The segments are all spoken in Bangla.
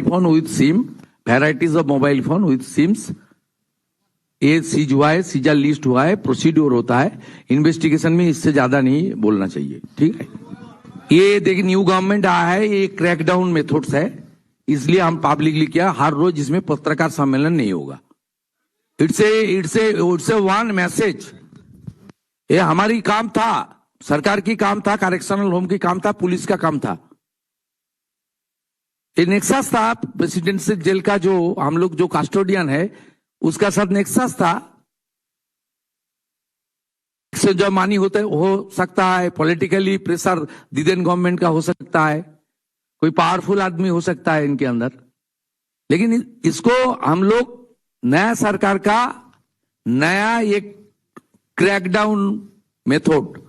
phone with SIM, varieties of mobile phone with SIMs. ये सीज हुआ है, सीजा लिस्ट हुआ है, प्रोसीड्योर होता है, इन्वेस्टिगेशन में इससे ज्यादा नहीं बोलना चाहिए, ठीक है। ये देखिए न्यू गवर्नमेंट आया है, ये क्रैकडाउन मेथड्स है, इसलिए हम पब्लिकली किया, हर रोज इसमें पत्रकार सम्मेलन नहीं होगा। इट्स ए वन मैसेज, ये हमारी काम था, सरकार की काम था, करेक्शनल होम की काम था, पुलिस का काम था। ये नेक्सस था प्रेसिडेंशियल जेल का, जो हम लोग जो कस्टोडियन है उसका साथ नेक्सस था। से जो मानी होते हो सकता है, पॉलिटिकली प्रेशर दिदेन गवर्नमेंट का हो सकता है, कोई पावरफुल आदमी हो सकता है इनके अंदर, लेकिन इसको हम लोग नया सरकार का नया एक क्रैकडाउन मेथड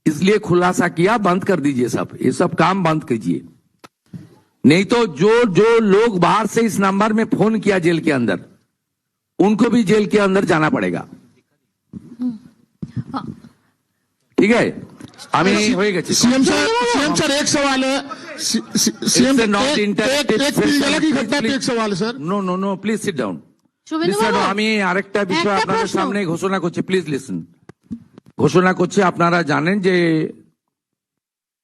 इसलिए खुलासा किया, बंद कर दीजिए सब, ये सब काम बंद कीजिए, नहीं तो जो लोग बाहर से इस नंबर में फोन किया जेल के अंदर, उनको भी जेल के अंदर जाना पड़ेगा, ठीक है। हमें होएगा सीएम सर एक सवाल है, सीएम की घटना पे एक सवाल है sir. No please sit down. আমি আরেকটা বিষয় আপনাদের সামনে ঘোষণা করছি, প্লিজ লিসেন। ঘোষণা করছি, আপনারা জানেন যে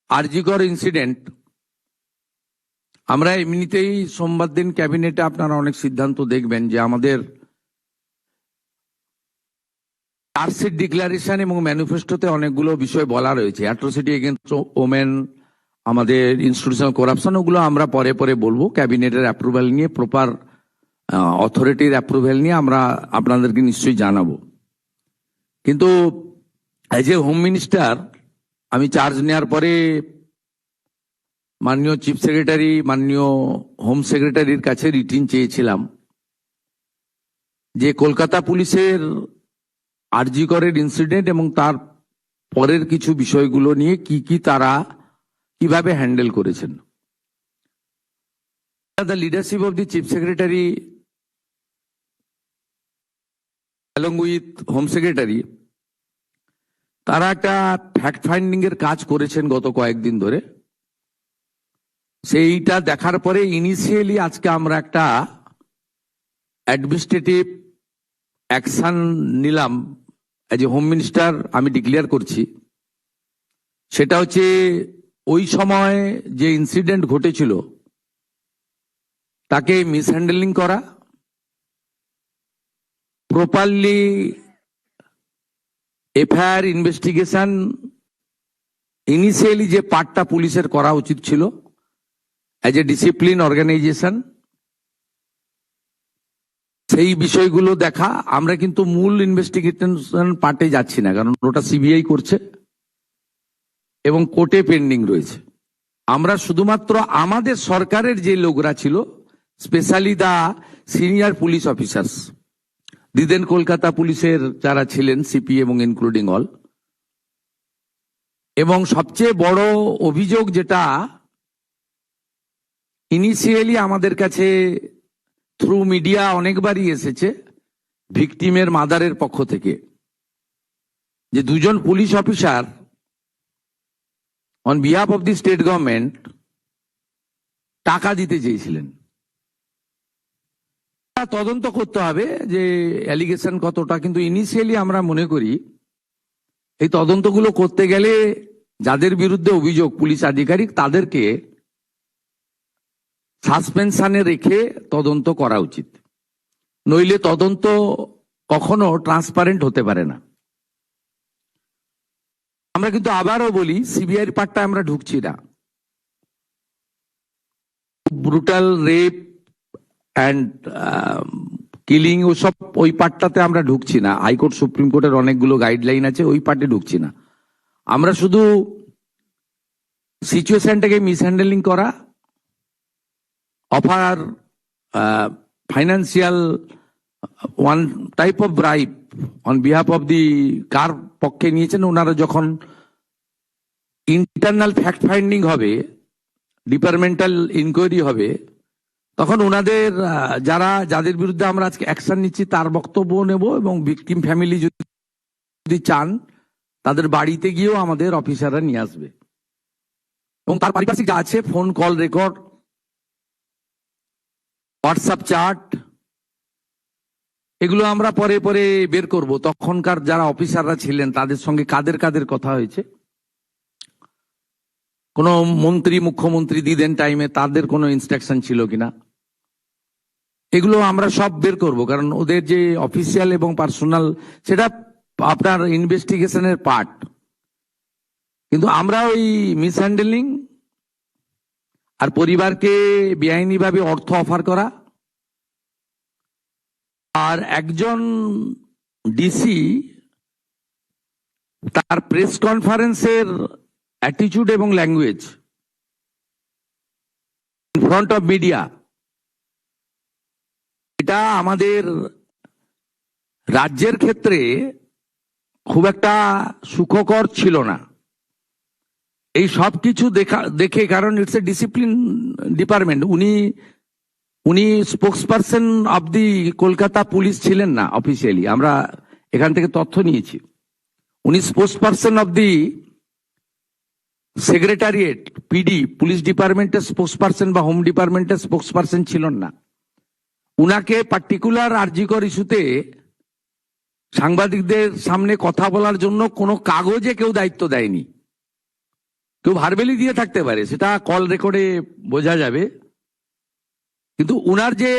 আরজিকর ইনসিডেন্ট, আমরা এমনিতেই সোমবার দিন ক্যাবিনেটে আপনারা অনেক সিদ্ধান্ত দেখবেন যে আমাদের চার্জশিট ডিক্লারেশন এবং ম্যানিফেস্টোতে অনেকগুলো বিষয় বলা রয়েছে, অ্যাট্রোসিটি এগেইনস্ট ওমেন, আমাদের ইনস্টিটিউশনাল করাপশন, ওগুলো আমরা পরে পরে বলবো। ক্যাবিনেটের অ্যাপ্রুভাল নিয়ে, প্রপার অথরিটির অ্যাপ্রুভাল নিয়ে আমরা আপনাদেরকে নিশ্চয়ই জানাবো। কিন্তু এজ এ হোম মিনিস্টার আমি চার্জ নেওয়ার পরে মাননীয় চিফ সেক্রেটারি, মাননীয় হোম সেক্রেটারির কাছে রিটিন চেয়েছিলাম যে কলকাতা পুলিশের আরজি করের ইনসিডেন্ট এবং তার পরের কিছু বিষয়গুলো নিয়ে কি তারা কিভাবে হ্যান্ডেল করেছেন। The leadership of the chief secretary along with home secretary, তারা একটা ফ্যাক্ট ফাইন্ডিং এর কাজ করেছেন গত কয়েকদিন ধরে। সেইটা দেখার পরে ইনিশিয়ালি আজকে আমরা একটা অ্যাডমিনিস্ট্রেটিভ অ্যাকশন নিলাম, এজ এ হোম মিনিস্টার আমি ডিক্লেয়ার করছি। সেটা হচ্ছে ওই সময় যে ইনসিডেন্ট ঘটেছিল তাকে মিসহ্যান্ডেলিং করা, প্রপারলি এফআইআর ইনভেস্টিগেশন ইনিশিয়ালি যে পার্টটা পুলিশের করা উচিত ছিল এজ এ ডিসিপ্লিন অর্গানাইজেশন, সেই বিষয়গুলো দেখা। আমরা কিন্তু মূল ইনভেস্টিগেশন পার্টে যাচ্ছি না, কারণ ওটা সিবিআই করছে এবং কোর্টে পেন্ডিং রয়েছে। আমরা শুধুমাত্র আমাদের সরকারের যে লোকরা ছিল, specially the senior police officers, দিদেন কলকাতা পুলিশের যারা ছিলেন সিপি এবং ইনক্লুডিং অল, এবং সবচেয়ে বড় অভিযোগ যেটা ইনিশিয়ালি আমাদের কাছে থ্রু মিডিয়া অনেকবারই এসেছে ভিকটিমের মাদারের পক্ষ থেকে, যে দুজন police officer on behalf of the state government টাকা দিতে চেয়েছিলেন। তদন্ত করতে হবে যে অ্যালিগেশন কতটা, কিন্তু ইনিশিয়ালি আমরা মনে করি এই তদন্তগুলো করতে গেলে যাদের বিরুদ্ধে অভিযোগ পুলিশ আধিকারিক, তাদেরকে সাসপেনশনে রেখে তদন্ত করা উচিত, নইলে তদন্ত কখনো ট্রান্সপারেন্ট হতে পারে না। আমরা কিন্তু আবারও বলি, সিবিআইর পার্টটা আমরা ঢুকছি না, ব্রুটাল রেপ অ্যান্ড কিলিং ওসব ওই পার্টটাতে আমরা ঢুকছি না। হাইকোর্ট সুপ্রিম কোর্টের অনেকগুলো গাইডলাইন আছে, ওই পার্টে ঢুকছি না। আমরা শুধু সিচুয়েশনটাকে মিসহ্যান্ডেলিং করা, offer financial one type of bribe on behalf of the, কার পক্ষে নিয়েছেন ওনারা, যখন ইন্টারনাল ফ্যাক্ট ফাইন্ডিং হবে, ডিপার্টমেন্টাল ইনকোয়ারি হবে, তখন ওনাদের যাদের বিরুদ্ধে আমরা আজকে অ্যাকশন নিচ্ছি তার বক্তব্য নেব, এবং ভিকটিম ফ্যামিলি যদি চান তাদের বাড়িতে গিয়েও আমাদের অফিসাররা নিয়ে আসবে, এবং তার পারিপার্শ্বিক যা আছে phone call record WhatsApp chart, এগুলো আমরা পরে পরে বের করব। তখনকার যারা অফিসাররা ছিলেন তাদের সঙ্গে কাদের কাদের কথা হয়েছে, কোন মন্ত্রী মুখ্যমন্ত্রী দিদেন টাইমে তাদের কোনো ইনস্ট্রাকশন ছিল কিনা, এগুলো আমরা সব বের করব। কারণ ওদের যে অফিসিয়াল এবং পার্সোনাল সেটা আপনার ইনভেস্টিগেশনের পার্ট, কিন্তু আমরা ওই মিসহ্যান্ডেলিং আর পরিবারকে বেআইনিভাবে অর্থ অফার করা, আর একজন ডিসি তার প্রেস কনফারেন্সের অ্যাটিটিউড এবং language in front of media, এটা আমাদের রাজ্যের ক্ষেত্রে খুব একটা সুখকর ছিল না। এই সব কিছু দেখে, কারণ ইটস এ ডিসিপ্লিন ডিপার্টমেন্ট, উনি spokesperson of the Kolkata police ছিলেন না অফিসিয়ালি, আমরা এখান থেকে তথ্য নিয়েছি। উনি spokesperson of the secretariat, PD, police ডিপার্টমেন্টের স্পোক্সপারসন বা হোম ডিপার্টমেন্টের স্পোক্সপারসন ছিলেন না। উনাকে পার্টিকুলার আরজিকর ইস্যুতে সাংবাদিকদের সামনে কথা বলার জন্য কোনো কাগজে কেউ দায়িত্ব দেয়নি। কেউ ভার্বেলি দিয়ে থাকতে পারে, সেটা কল রেকর্ডে বোঝা যাবে, কিন্তু উনার যে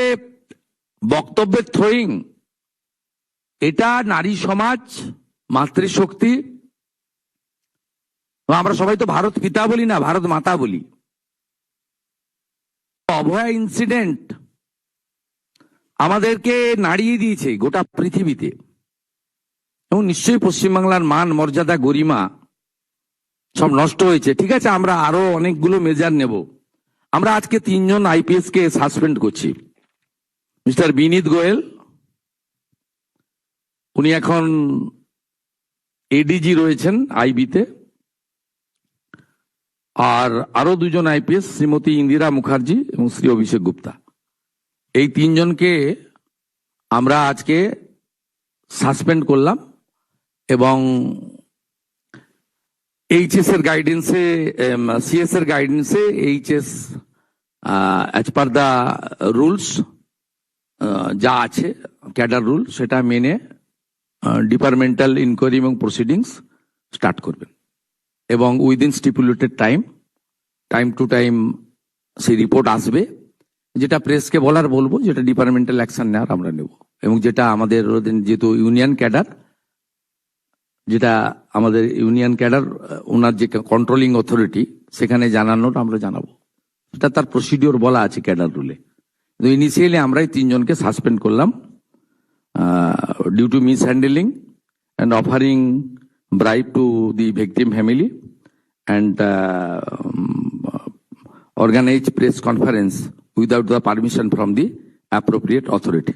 বক্তব্যের থ্রোয়িং, এটা নারী সমাজ, মাতৃশক্তি, আমরা সবাই তো ভারত পিতা বলি না, ভারত মাতা বলি। অভয়া ইনসিডেন্ট আমাদেরকে নাড়িয়ে দিয়েছে গোটা পৃথিবীতে, এবং নিশ্চয়ই পশ্চিমবাংলার মান, মর্যাদা, গরিমা সব নষ্ট হয়েছে। ঠিক আছে, আমরা আরো অনেকগুলো মেজার নেব। আমরা আজকে 3 জন আইপিএস কে সাসপেন্ড করছি। মিস্টার বিনীত গোয়েল, উনি এখন এডিজি রয়েছেন আইবিতে, আর আরো 2 জন আইপিএস, শ্রীমতী ইন্দিরা মুখার্জি এবং শ্রী অভিষেক গুপ্তা, এই 3 জনকে আমরা আজকে সাসপেন্ড করলাম। এবং এইচএস এর গাইডেন্সে, সিএস এর গাইডেন্সে HS as per the rules যা আছে ক্যাডার রুল, সেটা মেনে ডিপার্টমেন্টাল ইনকোয়ারি এবং প্রসিডিংস স্টার্ট করবেন, এবং within stipulated time to time সেই রিপোর্ট আসবে। যেটা প্রেসকে বলার বলবো, যেটা ডিপার্টমেন্টাল অ্যাকশন নেওয়ার আমরা নেব, এবং যেটা আমাদের যেহেতু ইউনিয়ন ক্যাডার, যেটা আমাদের ইউনিয়ন ক্যাডার, ওনার যে কন্ট্রোলিং অথরিটি, সেখানে জানানোর আমরা জানাবো, সেটা তার প্রসিডিওর বলা আছে ক্যাডার রুলে। কিন্তু ইনিশিয়ালি আমরাই 3 জনকে সাসপেন্ড করলাম due to mishandling and offering bribe to the victim family and organize press conference without the permission from the appropriate authority.